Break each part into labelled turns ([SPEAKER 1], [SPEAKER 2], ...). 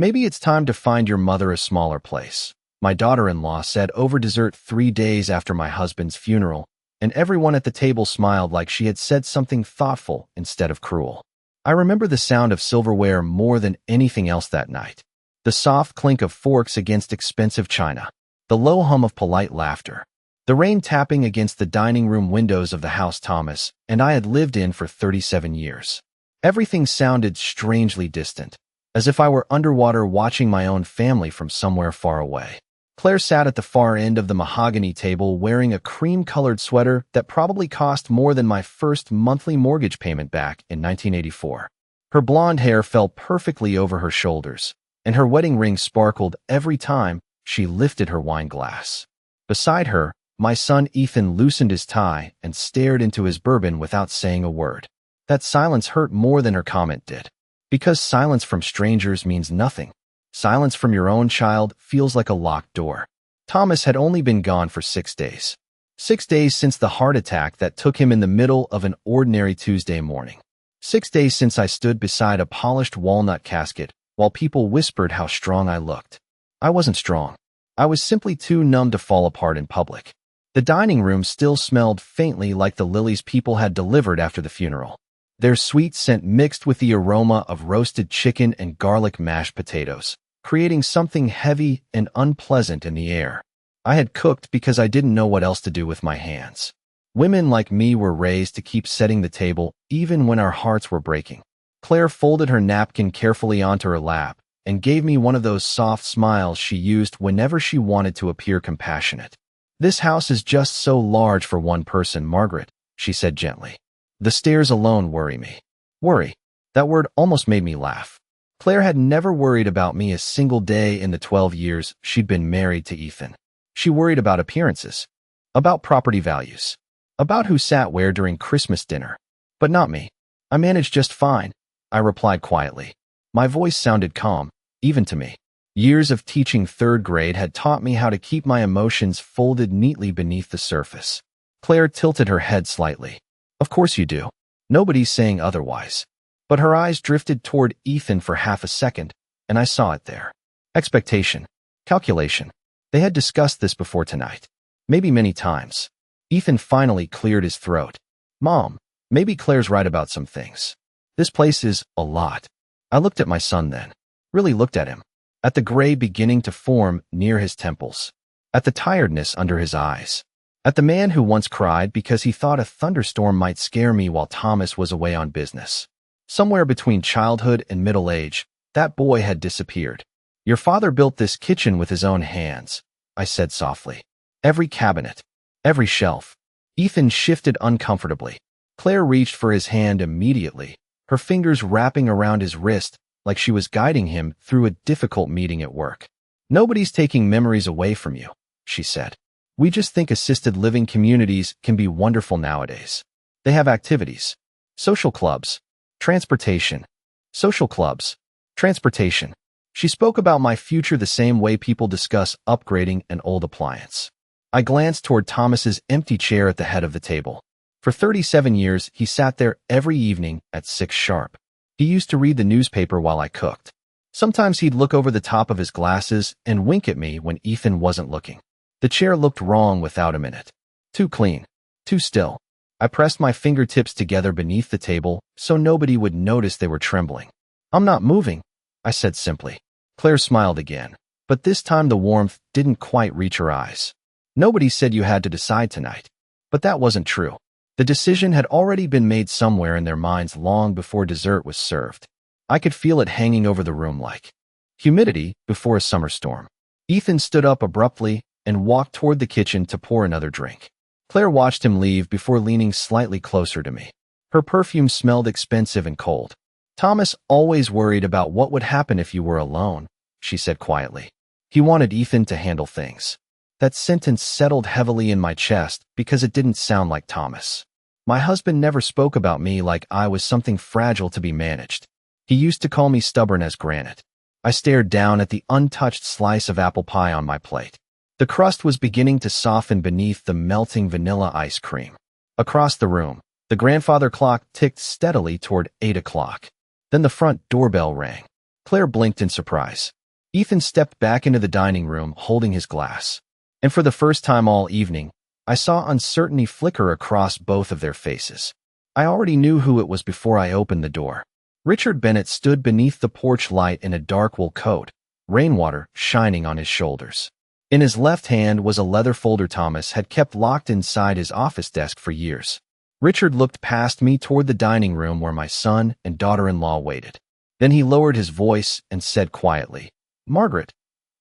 [SPEAKER 1] Maybe it's time to find your mother a smaller place, my daughter-in-law said over dessert 3 days after my husband's funeral, and everyone at the table smiled like she had said something thoughtful instead of cruel. I remember the sound of silverware more than anything else that night. The soft clink of forks against expensive china, the low hum of polite laughter, the rain tapping against the dining room windows of the house Thomas and I had lived in for 37 years. Everything sounded strangely distant, as if I were underwater watching my own family from somewhere far away. Claire sat at the far end of the mahogany table wearing a cream-colored sweater that probably cost more than my first monthly mortgage payment back in 1984. Her blonde hair fell perfectly over her shoulders, and her wedding ring sparkled every time she lifted her wine glass. Beside her, my son Ethan loosened his tie and stared into his bourbon without saying a word. That silence hurt more than her comment did. Because silence from strangers means nothing. Silence from your own child feels like a locked door. Thomas had only been gone for 6 days. 6 days since the heart attack that took him in the middle of an ordinary Tuesday morning. 6 days since I stood beside a polished walnut casket while people whispered how strong I looked. I wasn't strong. I was simply too numb to fall apart in public. The dining room still smelled faintly like the lilies people had delivered after the funeral. Their sweet scent mixed with the aroma of roasted chicken and garlic mashed potatoes, creating something heavy and unpleasant in the air. I had cooked because I didn't know what else to do with my hands. Women like me were raised to keep setting the table even when our hearts were breaking. Claire folded her napkin carefully onto her lap and gave me one of those soft smiles she used whenever she wanted to appear compassionate. "This house is just so large for one person, Margaret," she said gently. "The stairs alone worry me." Worry. That word almost made me laugh. Claire had never worried about me a single day in the 12 years she'd been married to Ethan. She worried about appearances, about property values, about who sat where during Christmas dinner. But not me. "I managed just fine," I replied quietly. My voice sounded calm, even to me. Years of teaching 3rd grade had taught me how to keep my emotions folded neatly beneath the surface. Claire tilted her head slightly. "Of course you do. Nobody's saying otherwise." But her eyes drifted toward Ethan for half a second, and I saw it there. Expectation. Calculation. They had discussed this before tonight. Maybe many times. Ethan finally cleared his throat. "Mom, maybe Claire's right about some things. This place is a lot." I looked at my son then. Really looked at him. At the gray beginning to form near his temples. At the tiredness under his eyes. At the man who once cried because he thought a thunderstorm might scare me while Thomas was away on business. Somewhere between childhood and middle age, that boy had disappeared. "Your father built this kitchen with his own hands," I said softly. "Every cabinet, every shelf." Ethan shifted uncomfortably. Claire reached for his hand immediately, her fingers wrapping around his wrist like she was guiding him through a difficult meeting at work. "Nobody's taking memories away from you," she said. "We just think assisted living communities can be wonderful nowadays. They have activities, social clubs, transportation, social clubs, transportation." She spoke about my future the same way people discuss upgrading an old appliance. I glanced toward Thomas's empty chair at the head of the table. For 37 years, he sat there every evening at 6 sharp. He used to read the newspaper while I cooked. Sometimes he'd look over the top of his glasses and wink at me when Ethan wasn't looking. The chair looked wrong without him in it. Too clean. Too still. I pressed my fingertips together beneath the table so nobody would notice they were trembling. "I'm not moving," I said simply. Claire smiled again, but this time the warmth didn't quite reach her eyes. "Nobody said you had to decide tonight." But that wasn't true. The decision had already been made somewhere in their minds long before dessert was served. I could feel it hanging over the room like humidity before a summer storm. Ethan stood up abruptly and walked toward the kitchen to pour another drink. Claire watched him leave before leaning slightly closer to me. Her perfume smelled expensive and cold. "Thomas always worried about what would happen if you were alone," she said quietly. "He wanted Ethan to handle things." That sentence settled heavily in my chest because it didn't sound like Thomas. My husband never spoke about me like I was something fragile to be managed. He used to call me stubborn as granite. I stared down at the untouched slice of apple pie on my plate. The crust was beginning to soften beneath the melting vanilla ice cream. Across the room, the grandfather clock ticked steadily toward 8 o'clock. Then the front doorbell rang. Claire blinked in surprise. Ethan stepped back into the dining room holding his glass. And for the first time all evening, I saw uncertainty flicker across both of their faces. I already knew who it was before I opened the door. Richard Bennett stood beneath the porch light in a dark wool coat, rainwater shining on his shoulders. In his left hand was a leather folder Thomas had kept locked inside his office desk for years. Richard looked past me toward the dining room where my son and daughter-in-law waited. Then he lowered his voice and said quietly, "Margaret,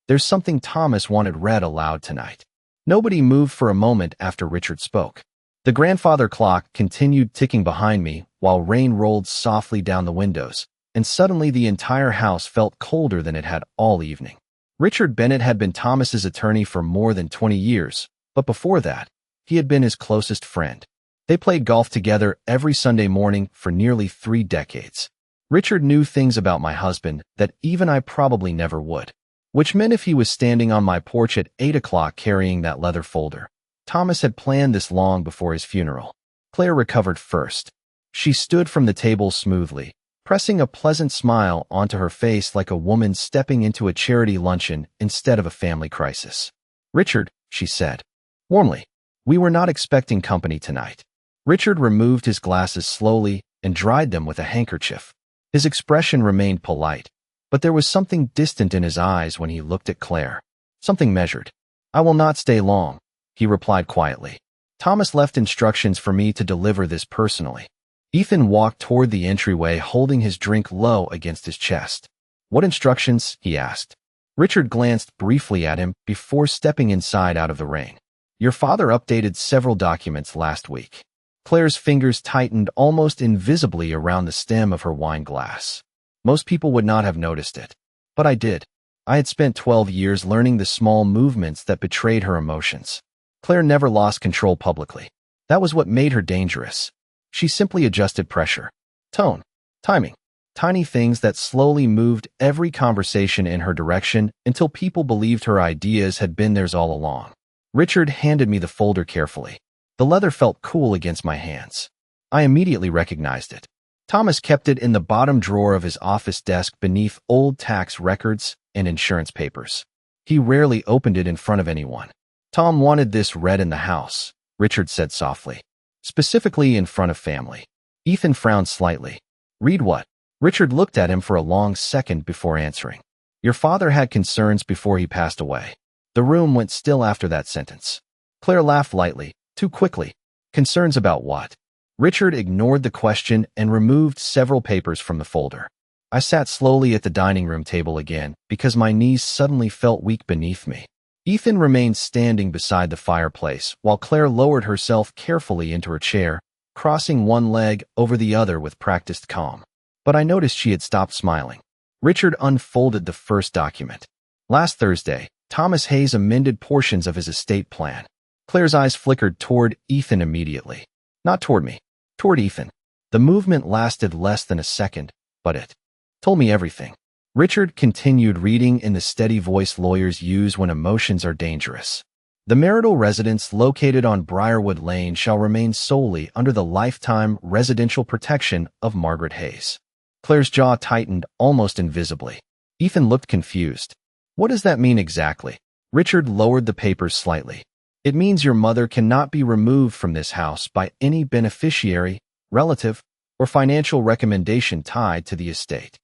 [SPEAKER 1] there's something Thomas wanted read aloud tonight." Nobody moved for a moment after Richard spoke. The grandfather clock continued ticking behind me while rain rolled softly down the windows, and suddenly the entire house felt colder than it had all evening. Richard Bennett had been Thomas's attorney for more than 20 years, but before that, he had been his closest friend. They played golf together every Sunday morning for nearly 3 decades. Richard knew things about my husband that even I probably never would, which meant if he was standing on my porch at 8 o'clock carrying that leather folder, Thomas had planned this long before his funeral. Claire recovered first. She stood from the table smoothly, pressing a pleasant smile onto her face like a woman stepping into a charity luncheon instead of a family crisis. "Richard," she said, warmly, "we were not expecting company tonight." Richard removed his glasses slowly and dried them with a handkerchief. His expression remained polite, but there was something distant in his eyes when he looked at Claire. Something measured. "I will not stay long," he replied quietly. "Thomas left instructions for me to deliver this personally." Ethan walked toward the entryway holding his drink low against his chest. "What instructions?" he asked. Richard glanced briefly at him before stepping inside out of the rain. "Your father updated several documents last week." Claire's fingers tightened almost invisibly around the stem of her wine glass. Most people would not have noticed it, but I did. I had spent 12 years learning the small movements that betrayed her emotions. Claire never lost control publicly. That was what made her dangerous. She simply adjusted pressure, tone, timing, tiny things that slowly moved every conversation in her direction until people believed her ideas had been theirs all along. Richard handed me the folder carefully. The leather felt cool against my hands. I immediately recognized it. Thomas kept it in the bottom drawer of his office desk beneath old tax records and insurance papers. He rarely opened it in front of anyone. "Tom wanted this read in the house," Richard said softly. "Specifically in front of family." Ethan frowned slightly. "Read what?" Richard looked at him for a long second before answering. "Your father had concerns before he passed away." The room went still after that sentence. Claire laughed lightly, too quickly. "Concerns about what?" Richard ignored the question and removed several papers from the folder. I sat slowly at the dining room table again because my knees suddenly felt weak beneath me. Ethan remained standing beside the fireplace while Claire lowered herself carefully into her chair, crossing one leg over the other with practiced calm. But I noticed she had stopped smiling. Richard unfolded the first document. "Last Thursday, Thomas Hayes amended portions of his estate plan." Claire's eyes flickered toward Ethan immediately. Not toward me, toward Ethan. The movement lasted less than a second, but it told me everything. Richard continued reading in the steady voice lawyers use when emotions are dangerous. "The marital residence located on Briarwood Lane shall remain solely under the lifetime residential protection of Margaret Hayes." Claire's jaw tightened almost invisibly. Ethan looked confused. "What does that mean exactly?" Richard lowered the papers slightly. "It means your mother cannot be removed from this house by any beneficiary, relative, or financial recommendation tied to the estate."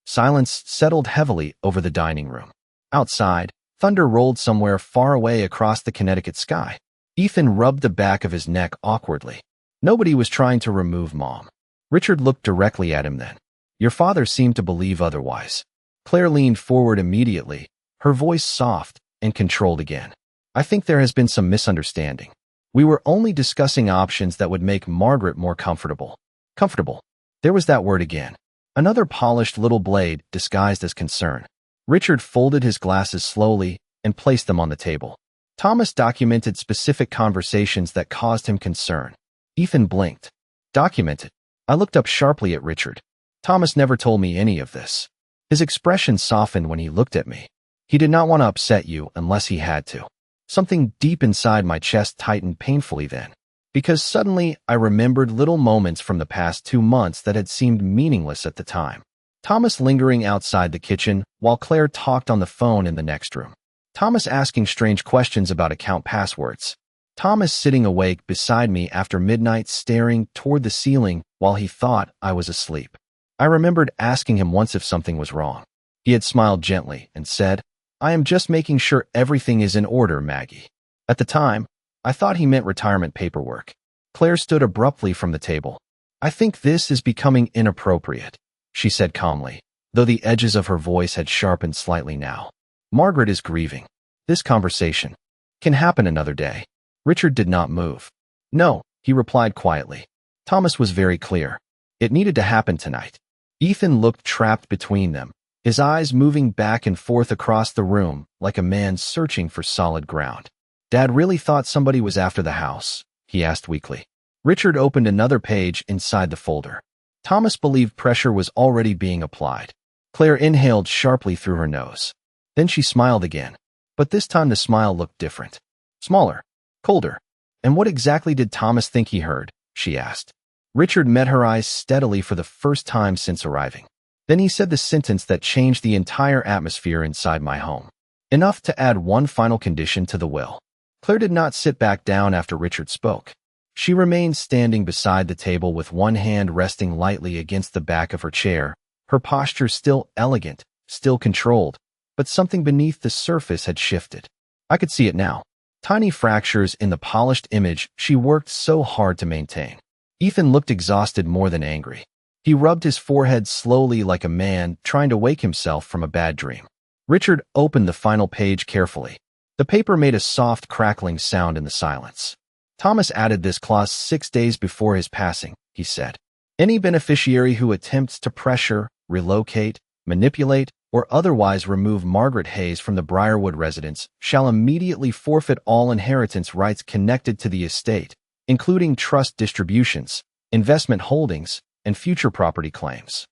[SPEAKER 1] Silence settled heavily over the dining room. Outside, thunder rolled somewhere far away across the Connecticut sky. Ethan rubbed the back of his neck awkwardly. Nobody was trying to remove Mom. Richard looked directly at him then. "Your father seemed to believe otherwise." Claire leaned forward immediately, her voice soft and controlled again. "I think there has been some misunderstanding. We were only discussing options that would make Margaret more comfortable." Comfortable. There was that word again. Another polished little blade disguised as concern. Richard folded his glasses slowly and placed them on the table. "Thomas documented specific conversations that caused him concern." Ethan blinked. "Documented?" I looked up sharply at Richard. "Thomas never told me any of this." His expression softened when he looked at me. "He did not want to upset you unless he had to." Something deep inside my chest tightened painfully then, because suddenly I remembered little moments from the past 2 months that had seemed meaningless at the time. Thomas lingering outside the kitchen while Claire talked on the phone in the next room. Thomas asking strange questions about account passwords. Thomas sitting awake beside me after midnight staring toward the ceiling while he thought I was asleep. I remembered asking him once if something was wrong. He had smiled gently and said, "I am just making sure everything is in order, Maggie." At the time, I thought he meant retirement paperwork. Claire stood abruptly from the table. "I think this is becoming inappropriate," she said calmly, though the edges of her voice had sharpened slightly now. "Margaret is grieving. This conversation can happen another day." Richard did not move. "No," he replied quietly. Thomas was very clear. It needed to happen tonight. Ethan looked trapped between them, his eyes moving back and forth across the room like a man searching for solid ground. "Dad really thought somebody was after the house?" he asked weakly. Richard opened another page inside the folder. Thomas believed pressure was already being applied. Claire inhaled sharply through her nose. Then she smiled again. But this time the smile looked different. Smaller. Colder. "And what exactly did Thomas think he heard?" she asked. Richard met her eyes steadily for the first time since arriving. Then he said the sentence that changed the entire atmosphere inside my home. Enough to add one final condition to the will. Claire did not sit back down after Richard spoke. She remained standing beside the table with one hand resting lightly against the back of her chair, her posture still elegant, still controlled, but something beneath the surface had shifted. I could see it now. Tiny fractures in the polished image she worked so hard to maintain. Ethan looked exhausted more than angry. He rubbed his forehead slowly like a man trying to wake himself from a bad dream. Richard opened the final page carefully. The paper made a soft crackling sound in the silence. "Thomas added this clause 6 days before his passing," he said. "Any beneficiary who attempts to pressure, relocate, manipulate, or otherwise remove Margaret Hayes from the Briarwood residence shall immediately forfeit all inheritance rights connected to the estate, including trust distributions, investment holdings, and future property claims."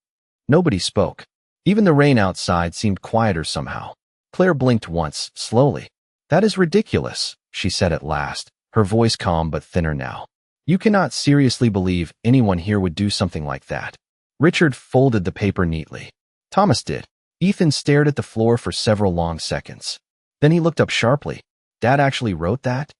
[SPEAKER 1] Nobody spoke. Even the rain outside seemed quieter somehow. Claire blinked once, slowly. "That is ridiculous," she said at last, her voice calm but thinner now. "You cannot seriously believe anyone here would do something like that." Richard folded the paper neatly. Thomas did. Ethan stared at the floor for several long seconds. Then he looked up sharply. "Dad actually wrote that?"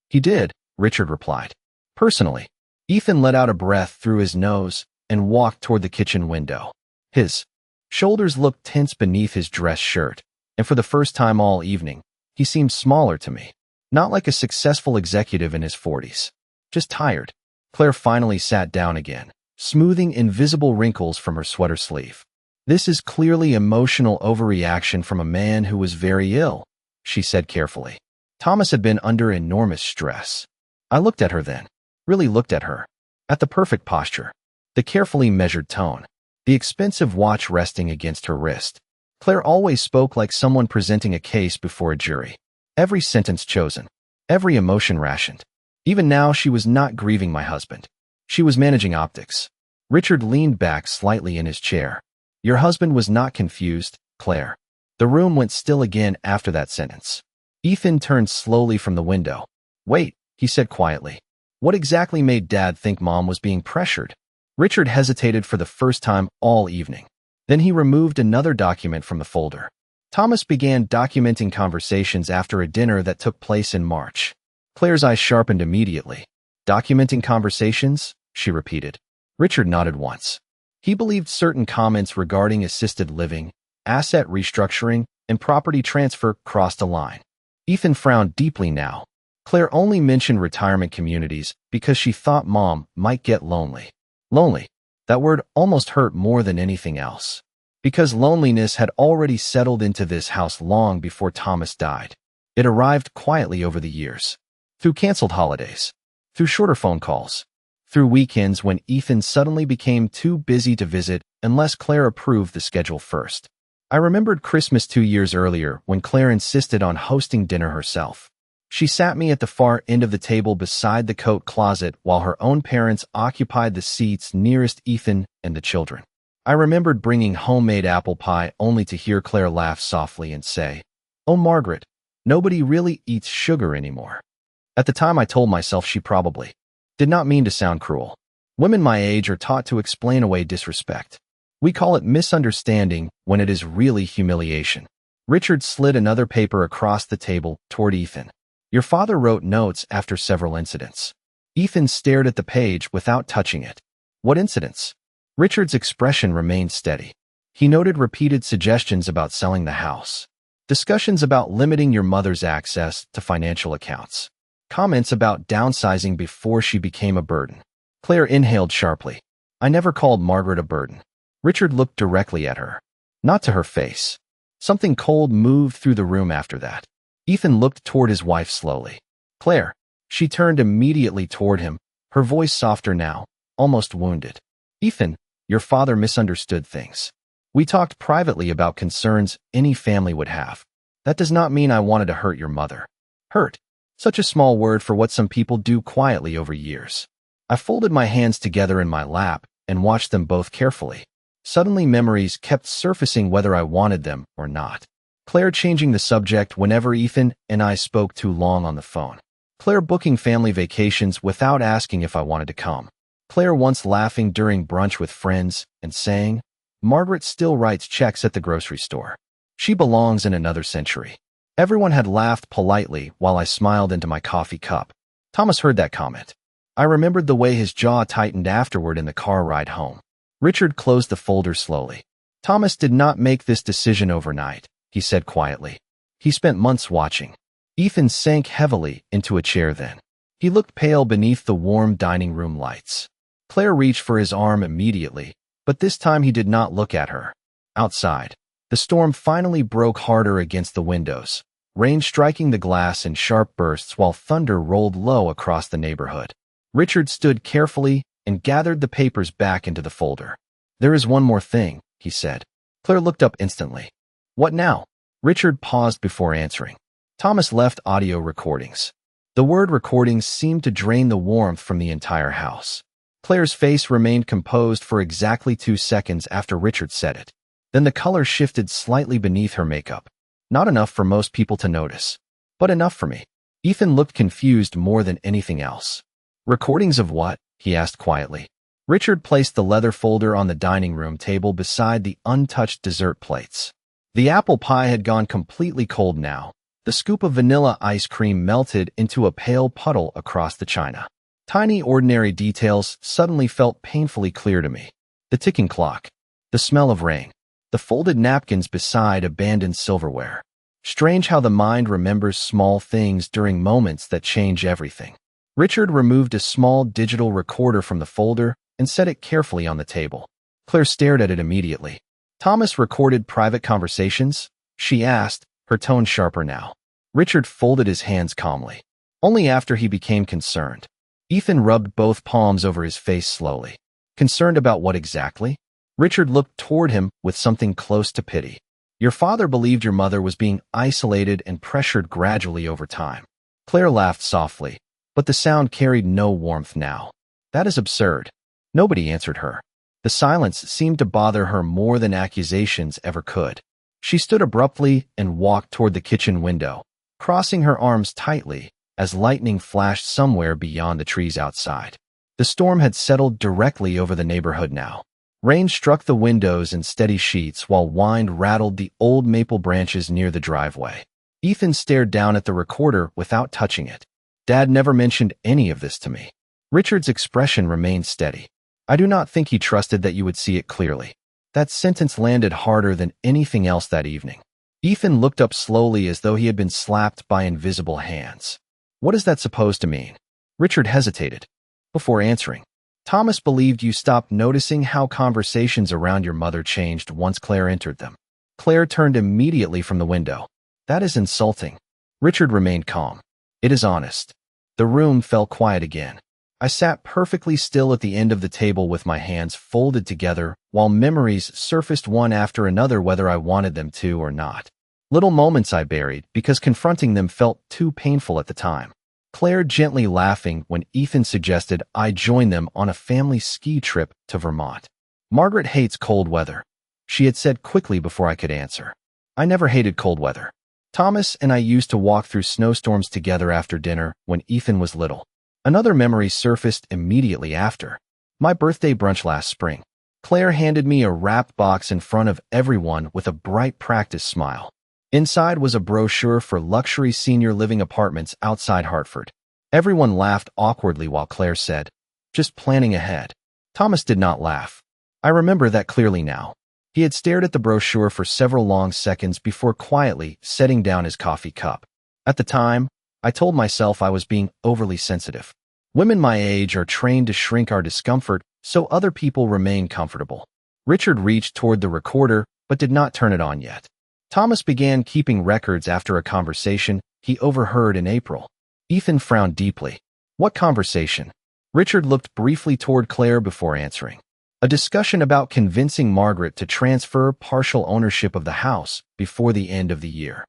[SPEAKER 1] "He did," Richard replied. "Personally." Ethan let out a breath through his nose and walked toward the kitchen window. His shoulders looked tense beneath his dress shirt, and for the first time all evening, he seemed smaller to me. Not like a successful executive in his 40s. Just tired. Claire finally sat down again, smoothing invisible wrinkles from her sweater sleeve. "This is clearly emotional overreaction from a man who was very ill," she said carefully. "Thomas had been under enormous stress." I looked at her then. Really looked at her. At the perfect posture. The carefully measured tone. The expensive watch resting against her wrist. Claire always spoke like someone presenting a case before a jury. Every sentence chosen. Every emotion rationed. Even now she was not grieving my husband. She was managing optics. Richard leaned back slightly in his chair. "Your husband was not confused, Claire." The room went still again after that sentence. Ethan turned slowly from the window. "Wait," he said quietly. "What exactly made Dad think Mom was being pressured?" Richard hesitated for the first time all evening. Then he removed another document from the folder. Thomas began documenting conversations after a dinner that took place in March. Claire's eyes sharpened immediately. "Documenting conversations?" she repeated. Richard nodded once. He believed certain comments regarding assisted living, asset restructuring, and property transfer crossed a line. Ethan frowned deeply now. Claire only mentioned retirement communities because she thought Mom might get lonely. Lonely. That word almost hurt more than anything else. Because loneliness had already settled into this house long before Thomas died. It arrived quietly over the years. Through canceled holidays. Through shorter phone calls. Through weekends when Ethan suddenly became too busy to visit unless Claire approved the schedule first. I remembered Christmas 2 years earlier when Claire insisted on hosting dinner herself. She sat me at the far end of the table beside the coat closet while her own parents occupied the seats nearest Ethan and the children. I remembered bringing homemade apple pie only to hear Claire laugh softly and say, "Oh, Margaret, nobody really eats sugar anymore." At the time I told myself she probably did not mean to sound cruel. Women my age are taught to explain away disrespect. We call it misunderstanding when it is really humiliation. Richard slid another paper across the table toward Ethan. Your father wrote notes after several incidents. Ethan stared at the page without touching it. What incidents? Richard's expression remained steady. He noted repeated suggestions about selling the house, discussions about limiting your mother's access to financial accounts, comments about downsizing before she became a burden. Claire inhaled sharply. I never called Margaret a burden. Richard looked directly at her, not to her face. Something cold moved through the room after that. Ethan looked toward his wife slowly. Claire. She turned immediately toward him, her voice softer now, almost wounded. Ethan, your father misunderstood things. We talked privately about concerns any family would have. That does not mean I wanted to hurt your mother. Hurt. Such a small word for what some people do quietly over years. I folded my hands together in my lap and watched them both carefully. Suddenly memories kept surfacing whether I wanted them or not. Claire changing the subject whenever Ethan and I spoke too long on the phone. Claire booking family vacations without asking if I wanted to come. Claire once laughing during brunch with friends and saying, Margaret still writes checks at the grocery store. She belongs in another century. Everyone had laughed politely while I smiled into my coffee cup. Thomas heard that comment. I remembered the way his jaw tightened afterward in the car ride home. Richard closed the folder slowly. Thomas did not make this decision overnight, he said quietly. He spent months watching. Ethan sank heavily into a chair then. He looked pale beneath the warm dining room lights. Claire reached for his arm immediately, but this time he did not look at her. Outside, the storm finally broke harder against the windows, rain striking the glass in sharp bursts while thunder rolled low across the neighborhood. Richard stood carefully and gathered the papers back into the folder. There is one more thing, he said. Claire looked up instantly. What now? Richard paused before answering. Thomas left audio recordings. The word recordings seemed to drain the warmth from the entire house. Claire's face remained composed for exactly 2 seconds after Richard said it. Then the color shifted slightly beneath her makeup. Not enough for most people to notice, but enough for me. Ethan looked confused more than anything else. Recordings of what? He asked quietly. Richard placed the leather folder on the dining room table beside the untouched dessert plates. The apple pie had gone completely cold now. The scoop of vanilla ice cream melted into a pale puddle across the china. Tiny ordinary details suddenly felt painfully clear to me. The ticking clock, the smell of rain, the folded napkins beside abandoned silverware. Strange how the mind remembers small things during moments that change everything. Richard removed a small digital recorder from the folder and set it carefully on the table. Claire stared at it immediately. Thomas recorded private conversations? She asked, her tone sharper now. Richard folded his hands calmly. Only after he became concerned. Ethan rubbed both palms over his face slowly. Concerned about what exactly? Richard looked toward him with something close to pity. Your father believed your mother was being isolated and pressured gradually over time. Claire laughed softly, but the sound carried no warmth now. That is absurd. Nobody answered her. The silence seemed to bother her more than accusations ever could. She stood abruptly and walked toward the kitchen window, crossing her arms tightly as lightning flashed somewhere beyond the trees outside. The storm had settled directly over the neighborhood now. Rain struck the windows in steady sheets while wind rattled the old maple branches near the driveway. Ethan stared down at the recorder without touching it. Dad never mentioned any of this to me. Richard's expression remained steady. I do not think he trusted that you would see it clearly. That sentence landed harder than anything else that evening. Ethan looked up slowly as though he had been slapped by invisible hands. What is that supposed to mean? Richard hesitated. Before answering, Thomas believed you stopped noticing how conversations around your mother changed once Claire entered them. Claire turned immediately from the window. That is insulting. Richard remained calm. It is honest. The room fell quiet again. I sat perfectly still at the end of the table with my hands folded together while memories surfaced one after another whether I wanted them to or not. Little moments I buried because confronting them felt too painful at the time. Claire gently laughing when Ethan suggested I join them on a family ski trip to Vermont. Margaret hates cold weather, she had said quickly before I could answer. I never hated cold weather. Thomas and I used to walk through snowstorms together after dinner when Ethan was little. Another memory surfaced immediately after. My birthday brunch last spring. Claire handed me a wrapped box in front of everyone with a bright practice smile. Inside was a brochure for luxury senior living apartments outside Hartford. Everyone laughed awkwardly while Claire said, "Just planning ahead." Thomas did not laugh. I remember that clearly now. He had stared at the brochure for several long seconds before quietly setting down his coffee cup. At the time, I told myself I was being overly sensitive. Women my age are trained to shrink our discomfort so other people remain comfortable. Richard reached toward the recorder but did not turn it on yet. Thomas began keeping records after a conversation he overheard in April. Ethan frowned deeply. What conversation? Richard looked briefly toward Claire before answering. A discussion about convincing Margaret to transfer partial ownership of the house before the end of the year.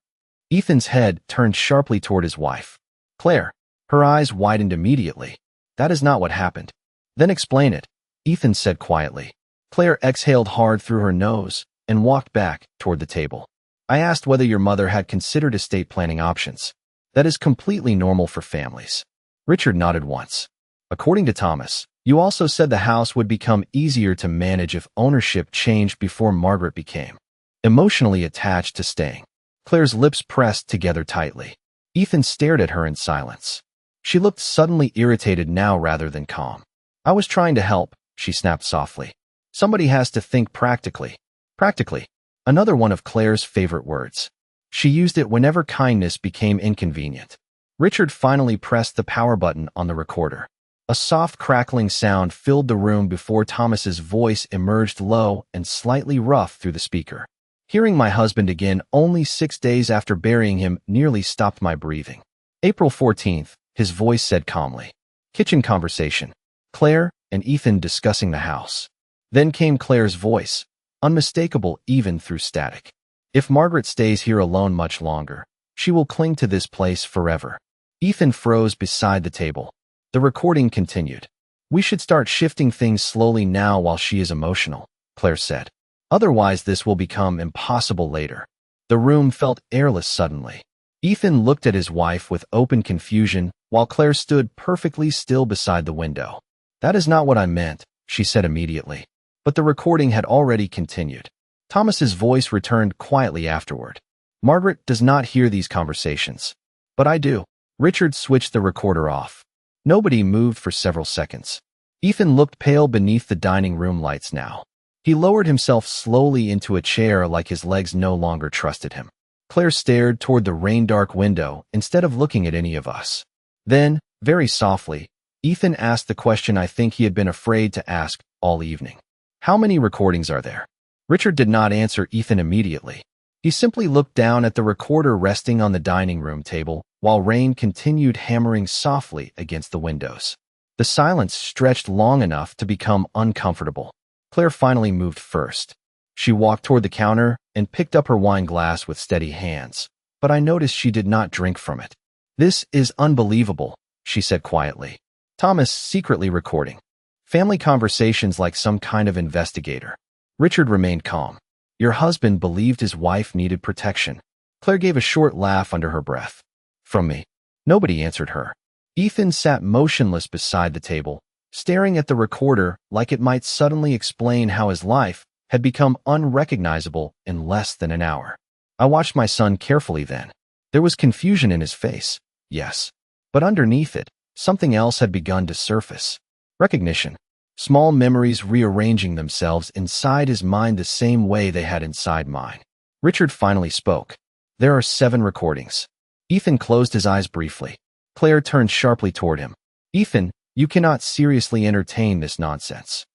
[SPEAKER 1] Ethan's head turned sharply toward his wife. Claire. Her eyes widened immediately. That is not what happened. Then explain it, Ethan said quietly. Claire exhaled hard through her nose and walked back toward the table. I asked whether your mother had considered estate planning options. That is completely normal for families. Richard nodded once. According to Thomas, you also said the house would become easier to manage if ownership changed before Margaret became emotionally attached to staying. Claire's lips pressed together tightly. Ethan stared at her in silence. She looked suddenly irritated now rather than calm. I was trying to help, she snapped softly. Somebody has to think practically. Practically. Another one of Claire's favorite words. She used it whenever kindness became inconvenient. Richard finally pressed the power button on the recorder. A soft crackling sound filled the room before Thomas's voice emerged low and slightly rough through the speaker. Hearing my husband again only 6 days after burying him nearly stopped my breathing. April 14th, his voice said calmly. Kitchen conversation. Claire and Ethan discussing the house. Then came Claire's voice, unmistakable even through static. If Margaret stays here alone much longer, she will cling to this place forever. Ethan froze beside the table. The recording continued. We should start shifting things slowly now while she is emotional, Claire said. Otherwise this will become impossible later. The room felt airless suddenly. Ethan looked at his wife with open confusion while Claire stood perfectly still beside the window. That is not what I meant, she said immediately. But the recording had already continued. Thomas's voice returned quietly afterward. Margaret does not hear these conversations. But I do. Richard switched the recorder off. Nobody moved for several seconds. Ethan looked pale beneath the dining room lights now. He lowered himself slowly into a chair like his legs no longer trusted him. Claire stared toward the rain-dark window instead of looking at any of us. Then, very softly, Ethan asked the question I think he had been afraid to ask all evening. How many recordings are there? Richard did not answer Ethan immediately. He simply looked down at the recorder resting on the dining room table while rain continued hammering softly against the windows. The silence stretched long enough to become uncomfortable. Claire finally moved first. She walked toward the counter and picked up her wine glass with steady hands, but I noticed she did not drink from it. This is unbelievable, she said quietly. Thomas secretly recording. Family conversations like some kind of investigator. Richard remained calm. Your husband believed his wife needed protection. Claire gave a short laugh under her breath. From me. Nobody answered her. Ethan sat motionless beside the table, staring at the recorder like it might suddenly explain how his life had become unrecognizable in less than an hour. I watched my son carefully then. There was confusion in his face, yes. But underneath it, something else had begun to surface. Recognition. Small memories rearranging themselves inside his mind the same way they had inside mine. Richard finally spoke. There are 7 recordings. Ethan closed his eyes briefly. Claire turned sharply toward him. Ethan, you cannot seriously entertain this nonsense.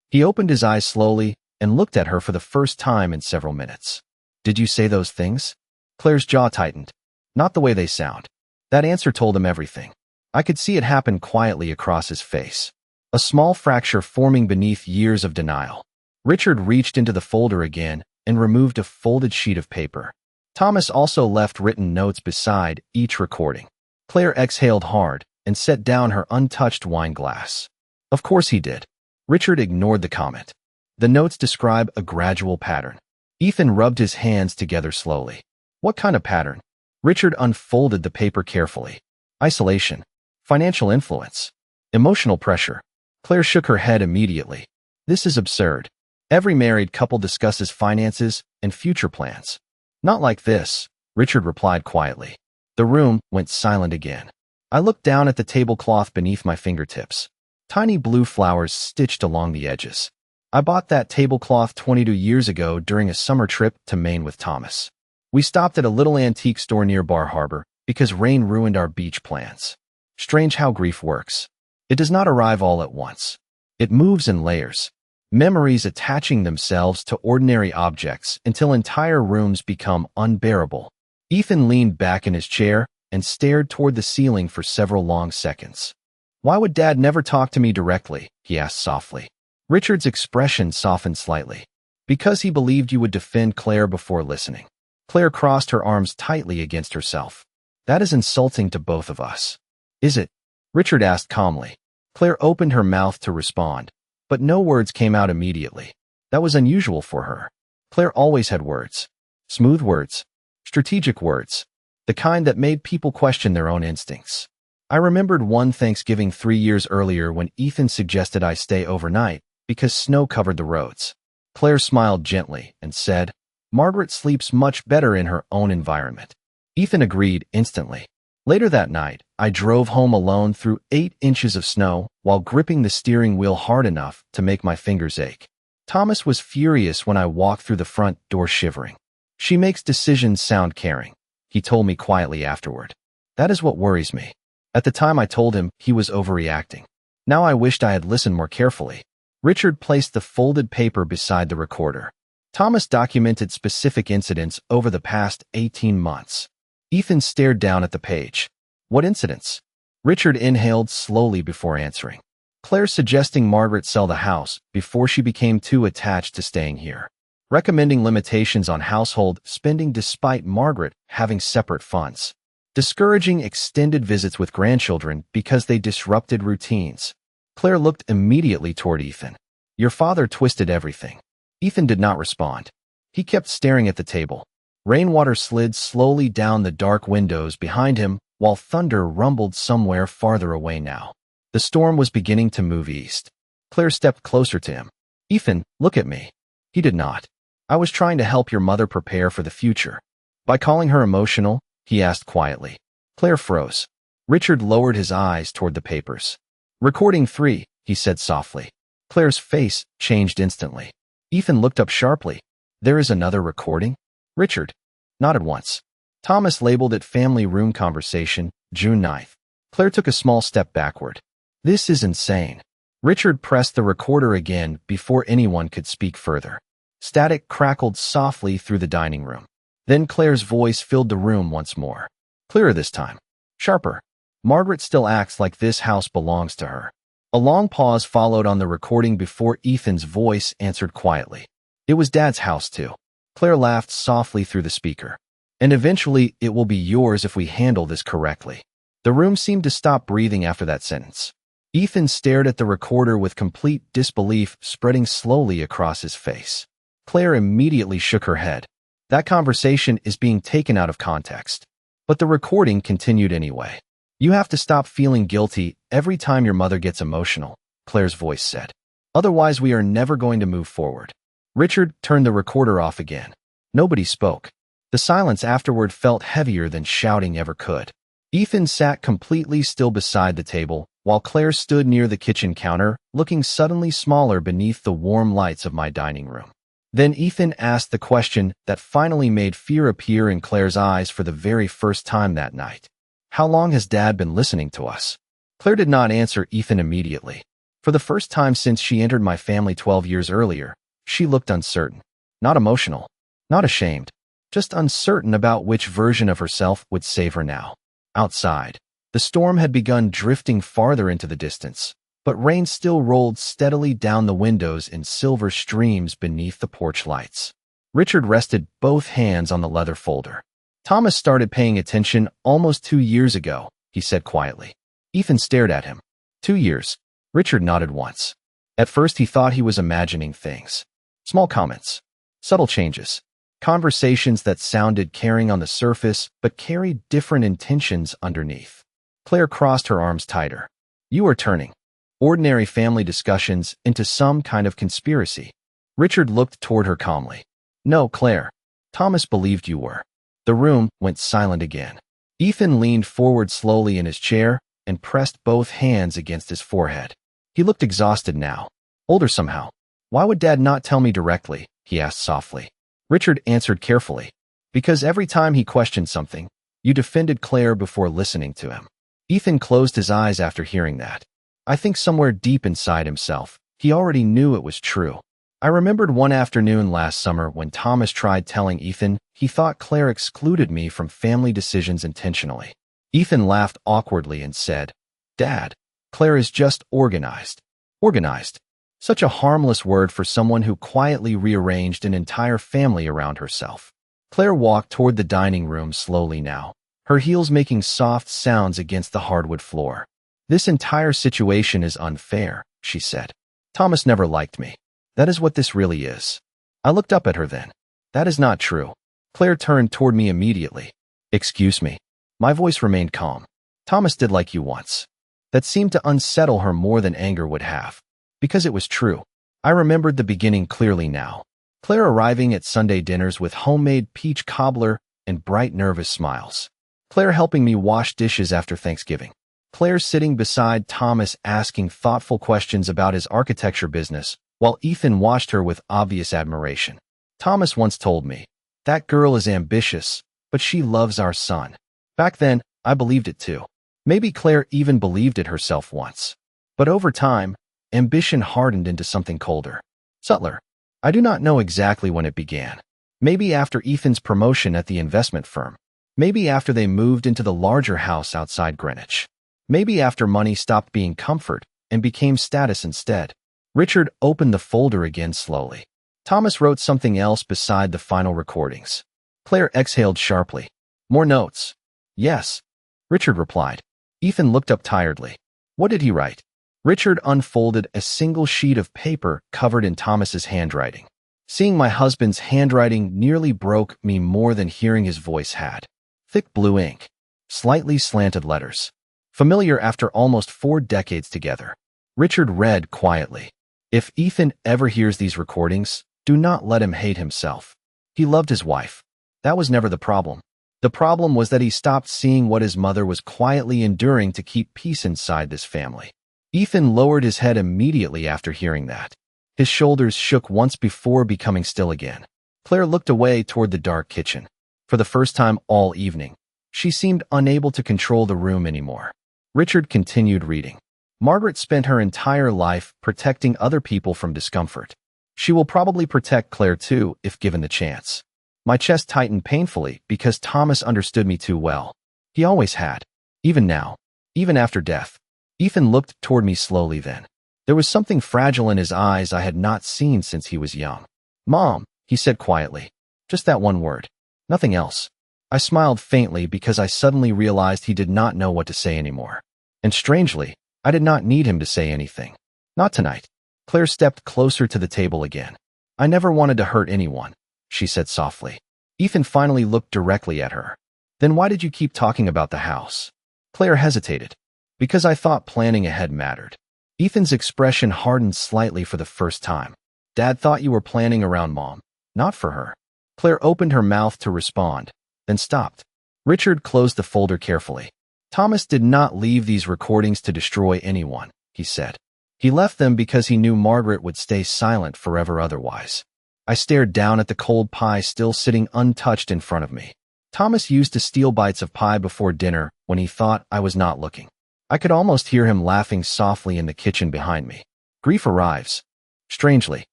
[SPEAKER 1] He opened his eyes slowly and looked at her for the first time in several minutes. Did you say those things? Claire's jaw tightened. Not the way they sound. That answer told him everything. I could see it happen quietly across his face. A small fracture forming beneath years of denial. Richard reached into the folder again and removed a folded sheet of paper. Thomas also left written notes beside each recording. Claire exhaled hard and set down her untouched wine glass. Of course he did. Richard ignored the comment. The notes describe a gradual pattern. Ethan rubbed his hands together slowly. What kind of pattern? Richard unfolded the paper carefully. Isolation. Financial influence. Emotional pressure. Claire shook her head immediately. This is absurd. Every married couple discusses finances and future plans. Not like this, Richard replied quietly. The room went silent again. I looked down at the tablecloth beneath my fingertips. Tiny blue flowers stitched along the edges. I bought that tablecloth 22 years ago during a summer trip to Maine with Thomas. We stopped at a little antique store near Bar Harbor because rain ruined our beach plans. Strange how grief works. It does not arrive all at once. It moves in layers. Memories attaching themselves to ordinary objects until entire rooms become unbearable. Ethan leaned back in his chair and stared toward the ceiling for several long seconds. "Why would Dad never talk to me directly?" he asked softly. Richard's expression softened slightly. "Because he believed you would defend Claire before listening." Claire crossed her arms tightly against herself. "That is insulting to both of us." "Is it?" Richard asked calmly. Claire opened her mouth to respond, but no words came out immediately. That was unusual for her. Claire always had words. Smooth words. Strategic words. The kind that made people question their own instincts. I remembered one Thanksgiving 3 years earlier when Ethan suggested I stay overnight because snow covered the roads. Claire smiled gently and said, "Margaret sleeps much better in her own environment." Ethan agreed instantly. Later that night, I drove home alone through 8 inches of snow while gripping the steering wheel hard enough to make my fingers ache. Thomas was furious when I walked through the front door shivering. "She makes decisions sound caring," he told me quietly afterward. "That is what worries me." At the time I told him he was overreacting. Now I wished I had listened more carefully. Richard placed the folded paper beside the recorder. Thomas documented specific incidents over the past 18 months. Ethan stared down at the page. "What incidents?" Richard inhaled slowly before answering. "Claire suggesting Margaret sell the house before she became too attached to staying here. Recommending limitations on household spending despite Margaret having separate funds. Discouraging extended visits with grandchildren because they disrupted routines." Claire looked immediately toward Ethan. "Your father twisted everything." Ethan did not respond. He kept staring at the table. Rainwater slid slowly down the dark windows behind him while thunder rumbled somewhere farther away now. The storm was beginning to move east. Claire stepped closer to him. "Ethan, look at me." He did not. "I was trying to help your mother prepare for the future." "By calling her emotional?" he asked quietly. Claire froze. Richard lowered his eyes toward the papers. "Recording 3, he said softly. Claire's face changed instantly. Ethan looked up sharply. "There is another recording?" Richard nodded once. Thomas labeled it Family Room Conversation, June 9th. Claire took a small step backward. "This is insane." Richard pressed the recorder again before anyone could speak further. Static crackled softly through the dining room. Then Claire's voice filled the room once more. Clearer this time. Sharper. "Margaret still acts like this house belongs to her." A long pause followed on the recording before Ethan's voice answered quietly. "It was Dad's house too." Claire laughed softly through the speaker. "And eventually it will be yours if we handle this correctly." The room seemed to stop breathing after that sentence. Ethan stared at the recorder with complete disbelief spreading slowly across his face. Claire immediately shook her head. "That conversation is being taken out of context." But the recording continued anyway. "You have to stop feeling guilty every time your mother gets emotional," Claire's voice said. "Otherwise we are never going to move forward." Richard turned the recorder off again. Nobody spoke. The silence afterward felt heavier than shouting ever could. Ethan sat completely still beside the table, while Claire stood near the kitchen counter, looking suddenly smaller beneath the warm lights of my dining room. Then Ethan asked the question that finally made fear appear in Claire's eyes for the very first time that night. "How long has Dad been listening to us?" Claire did not answer Ethan immediately. For the first time since she entered my family 12 years earlier, she looked uncertain. Not emotional. Not ashamed. Just uncertain about which version of herself would save her now. Outside, the storm had begun drifting farther into the distance, but rain still rolled steadily down the windows in silver streams beneath the porch lights. Richard rested both hands on the leather folder. "Thomas started paying attention almost 2 years ago," he said quietly. Ethan stared at him. 2 years. Richard nodded once. At first he thought he was imagining things. Small comments. Subtle changes. Conversations that sounded caring on the surface, but carried different intentions underneath. Claire crossed her arms tighter. "You are turning ordinary family discussions into some kind of conspiracy." Richard looked toward her calmly. No, Claire. Thomas believed you were. The room went silent again. Ethan leaned forward slowly in his chair and pressed both hands against his forehead. He looked exhausted now. Older somehow. Why would Dad not tell me directly? He asked softly. Richard answered carefully. Because every time he questioned something, you defended Claire before listening to him. Ethan closed his eyes after hearing that. I think somewhere deep inside himself, he already knew it was true. I remembered one afternoon last summer when Thomas tried telling Ethan he thought Claire excluded me from family decisions intentionally. Ethan laughed awkwardly and said, Dad, Claire is just organized. Organized. Such a harmless word for someone who quietly rearranged an entire family around herself. Claire walked toward the dining room slowly now, her heels making soft sounds against the hardwood floor. This entire situation is unfair, she said. Thomas never liked me. That is what this really is. I looked up at her then. That is not true. Claire turned toward me immediately. Excuse me. My voice remained calm. Thomas did like you once. That seemed to unsettle her more than anger would have. Because it was true. I remembered the beginning clearly now. Claire arriving at Sunday dinners with homemade peach cobbler and bright nervous smiles. Claire helping me wash dishes after Thanksgiving. Claire sitting beside Thomas asking thoughtful questions about his architecture business, while Ethan watched her with obvious admiration. Thomas once told me, that girl is ambitious, but she loves our son. Back then, I believed it too. Maybe Claire even believed it herself once. But over time, ambition hardened into something colder, subtler. I do not know exactly when it began. Maybe after Ethan's promotion at the investment firm. Maybe after they moved into the larger house outside Greenwich. Maybe after money stopped being comfort and became status instead. Richard opened the folder again slowly. Thomas wrote something else beside the final recordings. Claire exhaled sharply. More notes. Yes. Richard replied. Ethan looked up tiredly. What did he write? Richard unfolded a single sheet of paper covered in Thomas's handwriting. Seeing my husband's handwriting nearly broke me more than hearing his voice had. Thick blue ink. Slightly slanted letters. Familiar after almost 4 decades together. Richard read quietly. If Ethan ever hears these recordings, do not let him hate himself. He loved his wife. That was never the problem. The problem was that he stopped seeing what his mother was quietly enduring to keep peace inside this family. Ethan lowered his head immediately after hearing that. His shoulders shook once before becoming still again. Claire looked away toward the dark kitchen. For the first time all evening, she seemed unable to control the room anymore. Richard continued reading. Margaret spent her entire life protecting other people from discomfort. She will probably protect Claire too if given the chance. My chest tightened painfully because Thomas understood me too well. He always had. Even now. Even after death. Ethan looked toward me slowly then. There was something fragile in his eyes I had not seen since he was young. Mom, he said quietly. Just that one word. Nothing else. I smiled faintly because I suddenly realized he did not know what to say anymore. And strangely, I did not need him to say anything. Not tonight. Claire stepped closer to the table again. I never wanted to hurt anyone, she said softly. Ethan finally looked directly at her. Then why did you keep talking about the house? Claire hesitated. Because I thought planning ahead mattered. Ethan's expression hardened slightly for the first time. Dad thought you were planning around Mom, not for her. Claire opened her mouth to respond, then stopped. Richard closed the folder carefully. Thomas did not leave these recordings to destroy anyone, he said. He left them because he knew Margaret would stay silent forever otherwise. I stared down at the cold pie still sitting untouched in front of me. Thomas used to steal bites of pie before dinner when he thought I was not looking. I could almost hear him laughing softly in the kitchen behind me. Grief arrives. Strangely,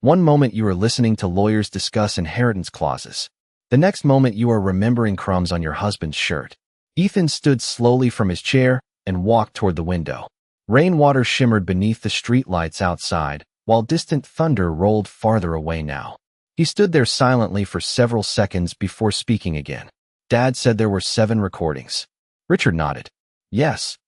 [SPEAKER 1] one moment you are listening to lawyers discuss inheritance clauses. The next moment you are remembering crumbs on your husband's shirt. Ethan stood slowly from his chair and walked toward the window. Rainwater shimmered beneath the streetlights outside, while distant thunder rolled farther away now. He stood there silently for several seconds before speaking again. Dad said there were 7 recordings. Richard nodded. Yes.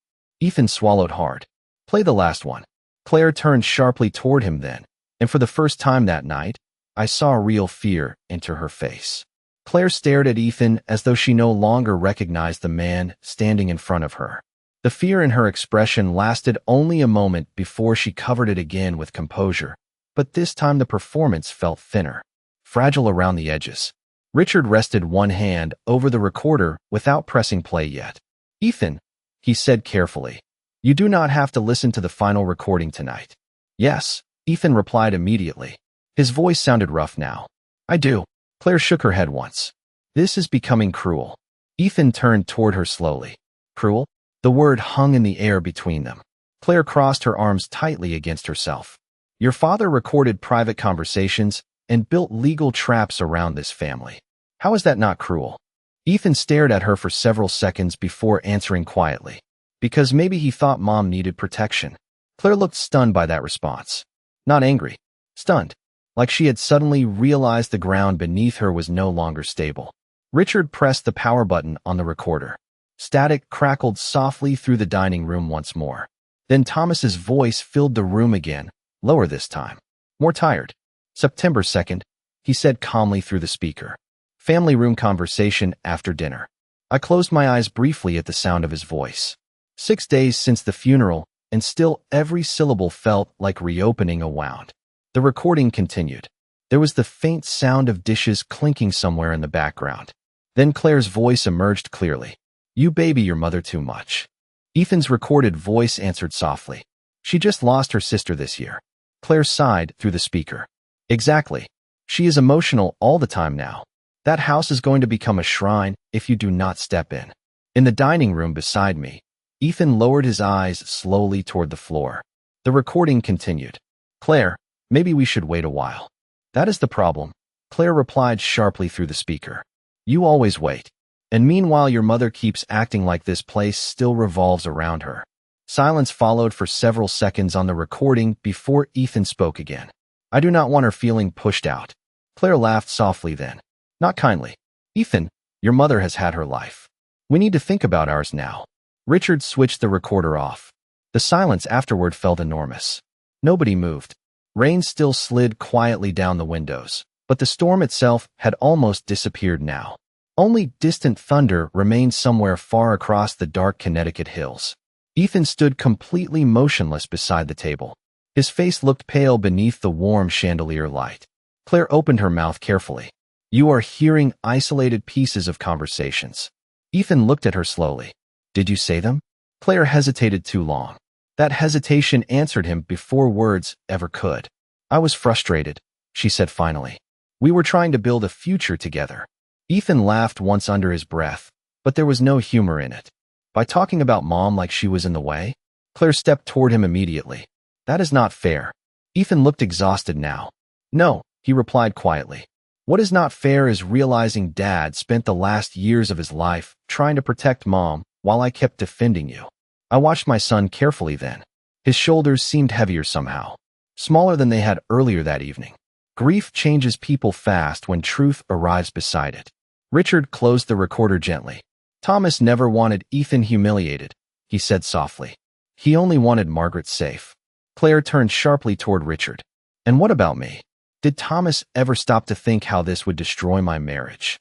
[SPEAKER 1] Ethan swallowed hard. Play the last one. Claire turned sharply toward him then, and for the first time that night, I saw real fear enter her face. Claire stared at Ethan as though she no longer recognized the man standing in front of her. The fear in her expression lasted only a moment before she covered it again with composure. but this time the performance felt thinner, fragile around the edges. Richard rested one hand over the recorder without pressing play yet. "Ethan," he said carefully, "you do not have to listen to the final recording tonight." "Yes," Ethan replied immediately. His voice sounded rough now. "I do." Claire shook her head once. "This is becoming cruel." Ethan turned toward her slowly. "Cruel?" The word hung in the air between them. Claire crossed her arms tightly against herself. "Your father recorded private conversations and built legal traps around this family. How is that not cruel?" Ethan stared at her for several seconds before answering quietly. "Because maybe he thought Mom needed protection." Claire looked stunned by that response. Not angry. Stunned. Like she had suddenly realized the ground beneath her was no longer stable. Richard pressed the power button on the recorder. Static crackled softly through the dining room once more. Then Thomas's voice filled the room again, lower this time. More tired. "September 2nd, he said calmly through the speaker. "Family room conversation after dinner." I closed my eyes briefly at the sound of his voice. 6 days since the funeral, and still every syllable felt like reopening a wound. The recording continued. There was the faint sound of dishes clinking somewhere in the background. Then Claire's voice emerged clearly. "You baby your mother too much." Ethan's recorded voice answered softly. "She just lost her sister this year." Claire sighed through the speaker. "Exactly. She is emotional all the time now. That house is going to become a shrine if you do not step in." In the dining room beside me, Ethan lowered his eyes slowly toward the floor. The recording continued. "Claire, maybe we should wait a while." "That is the problem," Claire replied sharply through the speaker. "You always wait. And meanwhile your mother keeps acting like this place still revolves around her." Silence followed for several seconds on the recording before Ethan spoke again. "I do not want her feeling pushed out." Claire laughed softly then. Not kindly. "Ethan, your mother has had her life. We need to think about ours now." Richard switched the recorder off. The silence afterward felt enormous. Nobody moved. Rain still slid quietly down the windows, but the storm itself had almost disappeared now. Only distant thunder remained somewhere far across the dark Connecticut hills. Ethan stood completely motionless beside the table. His face looked pale beneath the warm chandelier light. Claire opened her mouth carefully. "You are hearing isolated pieces of conversations." Ethan looked at her slowly. "Did you say them?" Claire hesitated too long. That hesitation answered him before words ever could. "I was frustrated," she said finally. "We were trying to build a future together." Ethan laughed once under his breath, but there was no humor in it. "By talking about Mom like she was in the way?" Claire stepped toward him immediately. "That is not fair." Ethan looked exhausted now. "No," he replied quietly. "What is not fair is realizing Dad spent the last years of his life trying to protect Mom while I kept defending you." I watched my son carefully then. His shoulders seemed heavier somehow, smaller than they had earlier that evening. Grief changes people fast when truth arrives beside it. Richard closed the recorder gently. "Thomas never wanted Ethan humiliated," he said softly. "He only wanted Margaret safe." Claire turned sharply toward Richard. "And what about me? Did Thomas ever stop to think how this would destroy my marriage?"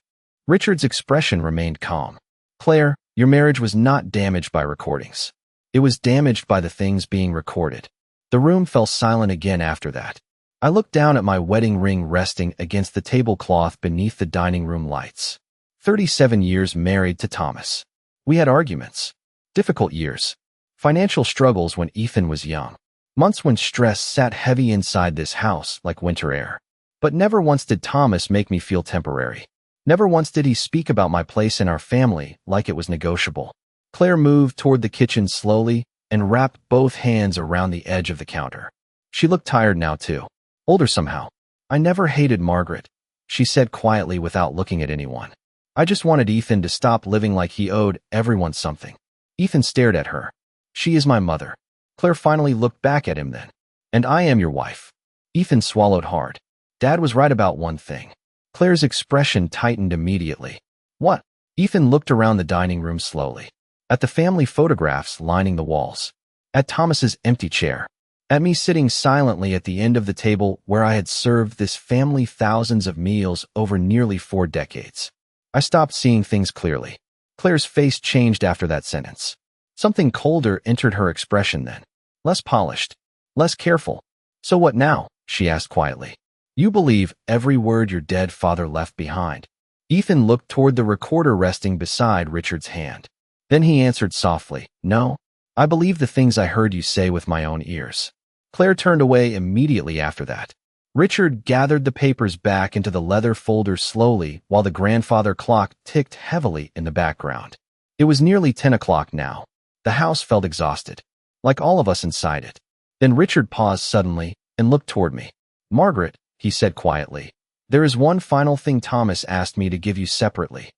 [SPEAKER 1] Richard's expression remained calm. "Claire, your marriage was not damaged by recordings. It was damaged by the things being recorded." The room fell silent again after that. I looked down at my wedding ring resting against the tablecloth beneath the dining room lights. 37 years married to Thomas. We had arguments. Difficult years. Financial struggles when Ethan was young. Months when stress sat heavy inside this house like winter air. But never once did Thomas make me feel temporary. Never once did he speak about my place in our family like it was negotiable. Claire moved toward the kitchen slowly and wrapped both hands around the edge of the counter. She looked tired now too. Older somehow. "I never hated Margaret," she said quietly without looking at anyone. "I just wanted Ethan to stop living like he owed everyone something." Ethan stared at her. "She is my mother." Claire finally looked back at him then. "And I am your wife." Ethan swallowed hard. Dad was right about one thing. Claire's expression tightened immediately. "What?" Ethan looked around the dining room slowly. At the family photographs lining the walls. At Thomas's empty chair. At me sitting silently at the end of the table where I had served this family thousands of meals over nearly 4 decades. I stopped seeing things clearly. Claire's face changed after that sentence. Something colder entered her expression then. Less polished. Less careful. "So what now?" she asked quietly. You believe every word your dead father left behind. Ethan looked toward the recorder resting beside Richard's hand. Then he answered softly, No, I believe the things I heard you say with my own ears. Claire turned away immediately after that. Richard gathered the papers back into the leather folder slowly while the grandfather clock ticked heavily in the background. It was nearly 10 o'clock now. The house felt exhausted, like all of us inside it. Then Richard paused suddenly and looked toward me. Margaret, he said quietly, there is one final thing Thomas asked me to give you separately.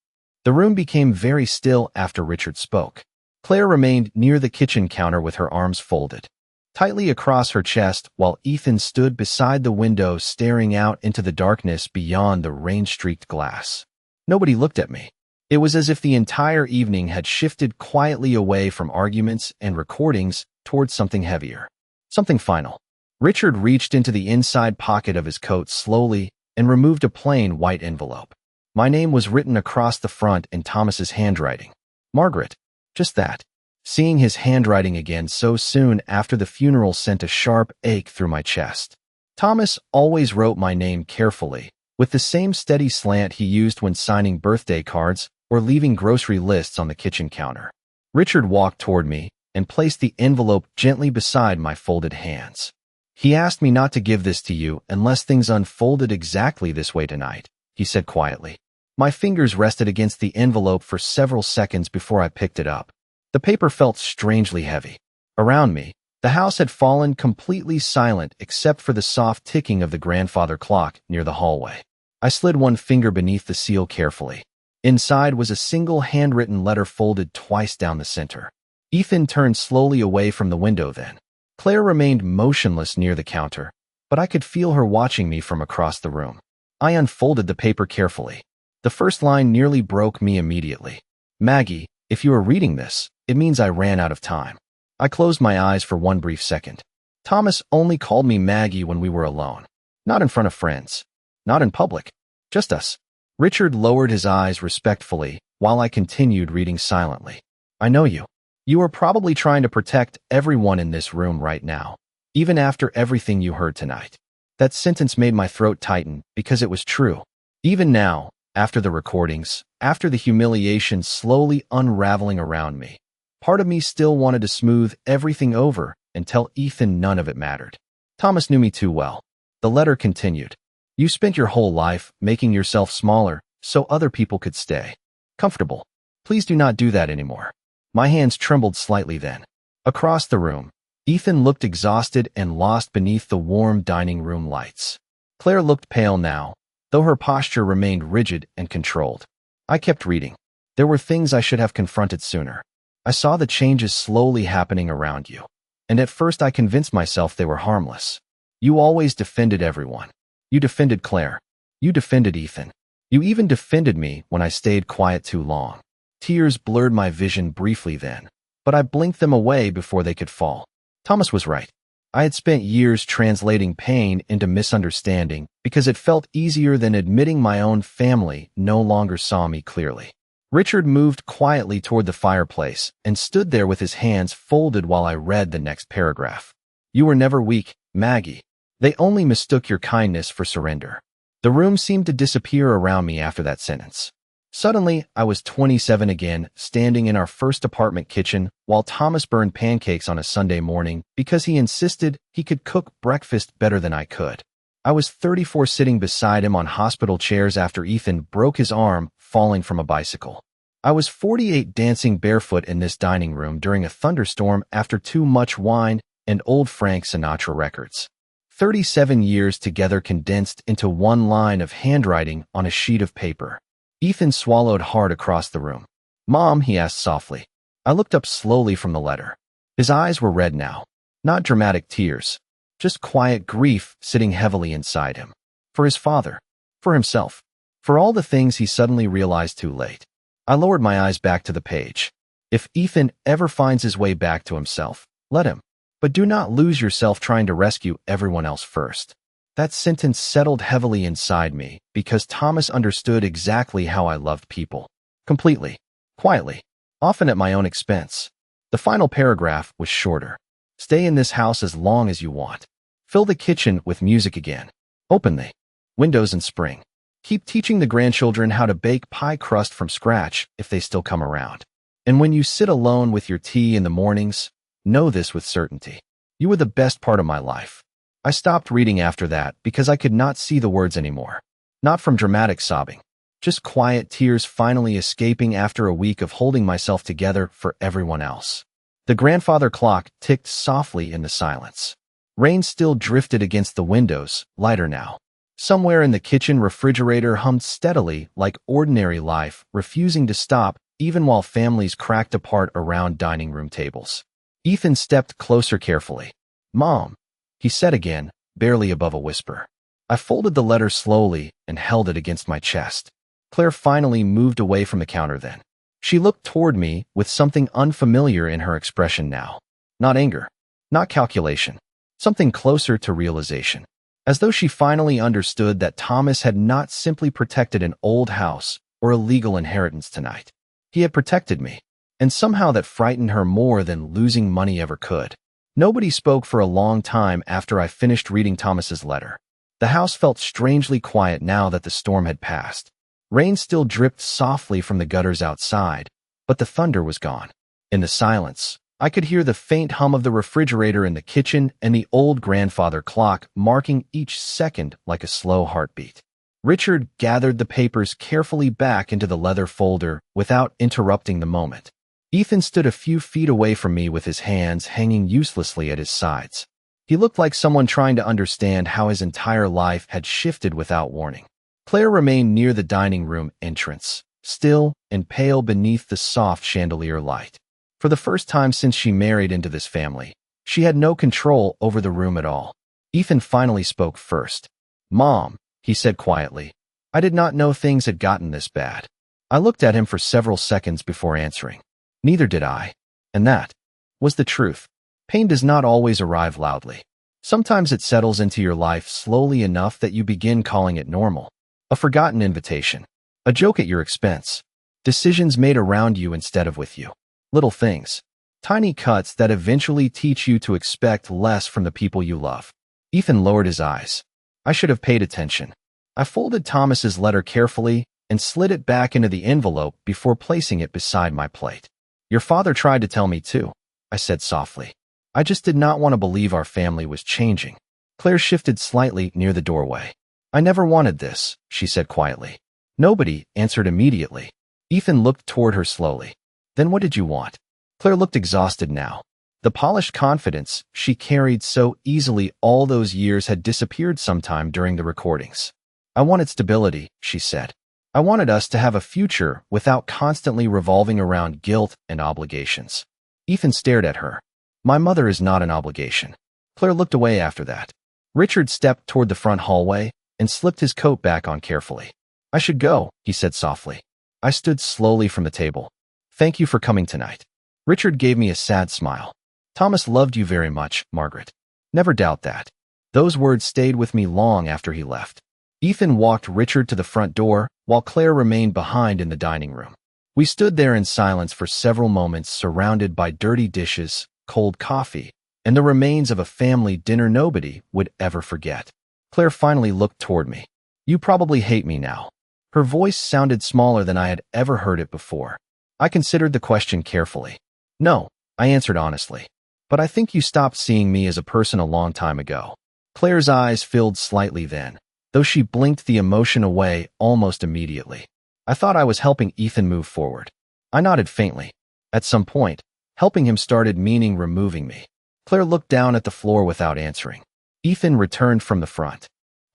[SPEAKER 1] The room became very still after Richard spoke. Claire remained near the kitchen counter with her arms folded tightly across her chest while Ethan stood beside the window staring out into the darkness beyond the rain-streaked glass. Nobody looked at me. It was as if the entire evening had shifted quietly away from arguments and recordings towards something heavier, something final. Richard reached into the inside pocket of his coat slowly and removed a plain white envelope. My name was written across the front in Thomas's handwriting. Margaret. Just that. Seeing his handwriting again so soon after the funeral sent a sharp ache through my chest. Thomas always wrote my name carefully, with the same steady slant he used when signing birthday cards or leaving grocery lists on the kitchen counter. Richard walked toward me and placed the envelope gently beside my folded hands. He asked me not to give this to you unless things unfolded exactly this way tonight, he said quietly. My fingers rested against the envelope for several seconds before I picked it up. The paper felt strangely heavy. Around me, the house had fallen completely silent except for the soft ticking of the grandfather clock near the hallway. I slid one finger beneath the seal carefully. Inside was a single handwritten letter folded twice down the center. Ethan turned slowly away from the window then. Claire remained motionless near the counter, but I could feel her watching me from across the room. I unfolded the paper carefully. The first line nearly broke me immediately. Maggie, if you are reading this, it means I ran out of time. I closed my eyes for one brief second. Thomas only called me Maggie when we were alone. Not in front of friends. Not in public. Just us. Richard lowered his eyes respectfully while I continued reading silently. I know you. You are probably trying to protect everyone in this room right now, even after everything you heard tonight. That sentence made my throat tighten because it was true. Even now, after the recordings, after the humiliation slowly unraveling around me, part of me still wanted to smooth everything over and tell Ethan none of it mattered. Thomas knew me too well. The letter continued. You spent your whole life making yourself smaller so other people could stay comfortable. Please do not do that anymore. My hands trembled slightly then. Across the room, Ethan looked exhausted and lost beneath the warm dining room lights. Claire looked pale now, though her posture remained rigid and controlled. I kept reading. There were things I should have confronted sooner. I saw the changes slowly happening around you, and at first I convinced myself they were harmless. You always defended everyone. You defended Claire. You defended Ethan. You even defended me when I stayed quiet too long. Tears blurred my vision briefly then, but I blinked them away before they could fall. Thomas was right. I had spent years translating pain into misunderstanding because it felt easier than admitting my own family no longer saw me clearly. Richard moved quietly toward the fireplace and stood there with his hands folded while I read the next paragraph. You were never weak, Maggie. They only mistook your kindness for surrender. The room seemed to disappear around me after that sentence. Suddenly, I was 27 again, standing in our first apartment kitchen while Thomas burned pancakes on a Sunday morning because he insisted he could cook breakfast better than I could. I was 34 sitting beside him on hospital chairs after Ethan broke his arm falling from a bicycle. I was 48 dancing barefoot in this dining room during a thunderstorm after too much wine and old Frank Sinatra records. 37 years together condensed into one line of handwriting on a sheet of paper. Ethan swallowed hard across the room. Mom, he asked softly. I looked up slowly from the letter. His eyes were red now. Not dramatic tears. Just quiet grief sitting heavily inside him. For his father. For himself. For all the things he suddenly realized too late. I lowered my eyes back to the page. If Ethan ever finds his way back to himself, let him. But do not lose yourself trying to rescue everyone else first. That sentence settled heavily inside me because Thomas understood exactly how I loved people. Completely. Quietly. Often at my own expense. The final paragraph was shorter. Stay in this house as long as you want. Fill the kitchen with music again. Open the windows in spring. Keep teaching the grandchildren how to bake pie crust from scratch if they still come around. And when you sit alone with your tea in the mornings, know this with certainty. You were the best part of my life. I stopped reading after that because I could not see the words anymore. Not from dramatic sobbing. Just quiet tears finally escaping after a week of holding myself together for everyone else. The grandfather clock ticked softly in the silence. Rain still drifted against the windows, lighter now. Somewhere in the kitchen refrigerator hummed steadily like ordinary life, refusing to stop even while families cracked apart around dining room tables. Ethan stepped closer carefully. "Mom," he said again, barely above a whisper. I folded the letter slowly and held it against my chest. Claire finally moved away from the counter then. She looked toward me with something unfamiliar in her expression now. Not anger, not calculation, something closer to realization. As though she finally understood that Thomas had not simply protected an old house or a legal inheritance tonight. He had protected me, and somehow that frightened her more than losing money ever could. Nobody spoke for a long time after I finished reading Thomas's letter. The house felt strangely quiet now that the storm had passed. Rain still dripped softly from the gutters outside, but the thunder was gone. In the silence, I could hear the faint hum of the refrigerator in the kitchen and the old grandfather clock marking each second like a slow heartbeat. Richard gathered the papers carefully back into the leather folder without interrupting the moment. Ethan stood a few feet away from me with his hands hanging uselessly at his sides. He looked like someone trying to understand how his entire life had shifted without warning. Claire remained near the dining room entrance, still and pale beneath the soft chandelier light. For the first time since she married into this family, she had no control over the room at all. Ethan finally spoke first. "Mom," he said quietly, "I did not know things had gotten this bad." I looked at him for several seconds before answering. Neither did I. And that was the truth. Pain does not always arrive loudly. Sometimes it settles into your life slowly enough that you begin calling it normal. A forgotten invitation. A joke at your expense. Decisions made around you instead of with you. Little things. Tiny cuts that eventually teach you to expect less from the people you love. Ethan lowered his eyes. I should have paid attention. I folded Thomas's letter carefully and slid it back into the envelope before placing it beside my plate. "Your father tried to tell me too," I said softly. "I just did not want to believe our family was changing." Claire shifted slightly near the doorway. "I never wanted this," she said quietly. Nobody answered immediately. Ethan looked toward her slowly. "Then what did you want?" Claire looked exhausted now. The polished confidence she carried so easily all those years had disappeared sometime during the recordings. "I wanted stability," she said. "I wanted us to have a future without constantly revolving around guilt and obligations." Ethan stared at her. "My mother is not an obligation." Claire looked away after that. Richard stepped toward the front hallway and slipped his coat back on carefully. "I should go," he said softly. I stood slowly from the table. "Thank you for coming tonight." Richard gave me a sad smile. "Thomas loved you very much, Margaret. Never doubt that." Those words stayed with me long after he left. Ethan walked Richard to the front door, while Claire remained behind in the dining room. We stood there in silence for several moments, surrounded by dirty dishes, cold coffee, and the remains of a family dinner nobody would ever forget. Claire finally looked toward me. "You probably hate me now." Her voice sounded smaller than I had ever heard it before. I considered the question carefully. "No," I answered honestly. "But I think you stopped seeing me as a person a long time ago." Claire's eyes filled slightly then, though she blinked the emotion away almost immediately. I thought I was helping Ethan move forward. I nodded faintly. At some point, helping him started meaning removing me. Claire looked down at the floor without answering. Ethan returned from the front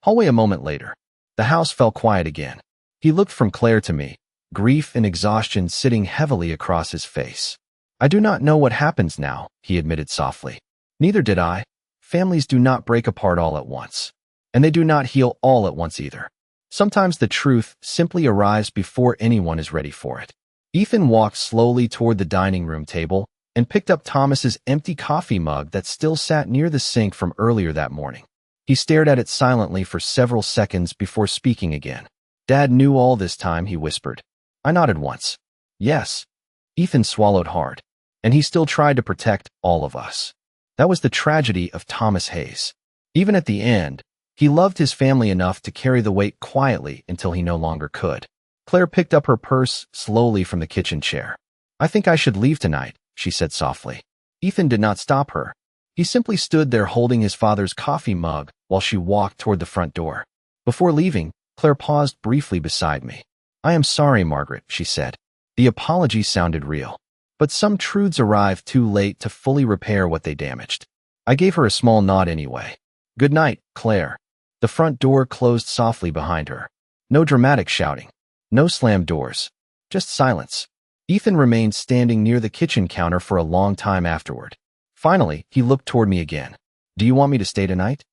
[SPEAKER 1] hallway a moment later. The house fell quiet again. He looked from Claire to me, grief and exhaustion sitting heavily across his face. "I do not know what happens now," he admitted softly. "Neither did I. Families do not break apart all at once. And they do not heal all at once either. Sometimes the truth simply arrives before anyone is ready for it." Ethan walked slowly toward the dining room table and picked up Thomas's empty coffee mug that still sat near the sink from earlier that morning. He stared at it silently for several seconds before speaking again. "Dad knew all this time," he whispered. I nodded once. "Yes." Ethan swallowed hard. "And he still tried to protect all of us. That was the tragedy of Thomas Hayes." Even at the end, he loved his family enough to carry the weight quietly until he no longer could. Claire picked up her purse slowly from the kitchen chair. "I think I should leave tonight," she said softly. Ethan did not stop her. He simply stood there holding his father's coffee mug while she walked toward the front door. Before leaving, Claire paused briefly beside me. "I am sorry, Margaret," she said. The apology sounded real, but some truths arrived too late to fully repair what they damaged. I gave her a small nod anyway. "Good night, Claire." The front door closed softly behind her. No dramatic shouting. No slammed doors. Just silence. Ethan remained standing near the kitchen counter for a long time afterward. Finally, he looked toward me again. "Do you want me to stay tonight?"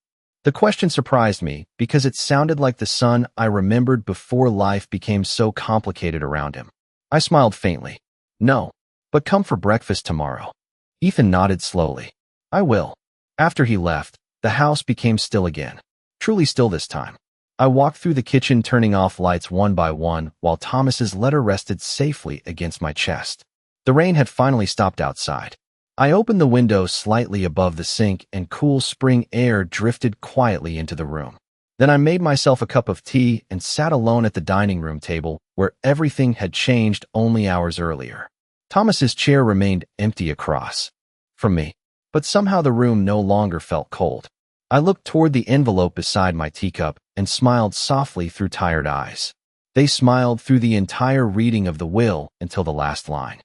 [SPEAKER 1] The question surprised me because it sounded like the son I remembered before life became so complicated around him. I smiled faintly. "No, but come for breakfast tomorrow." Ethan nodded slowly. "I will." After he left, the house became still again. Truly still this time. I walked through the kitchen, turning off lights one by one while Thomas's letter rested safely against my chest. The rain had finally stopped outside. I opened the window slightly above the sink and cool spring air drifted quietly into the room. Then I made myself a cup of tea and sat alone at the dining room table where everything had changed only hours earlier. Thomas's chair remained empty across from me, but somehow the room no longer felt cold. I looked toward the envelope beside my teacup and smiled softly through tired eyes. They smiled through the entire reading of the will until the last line.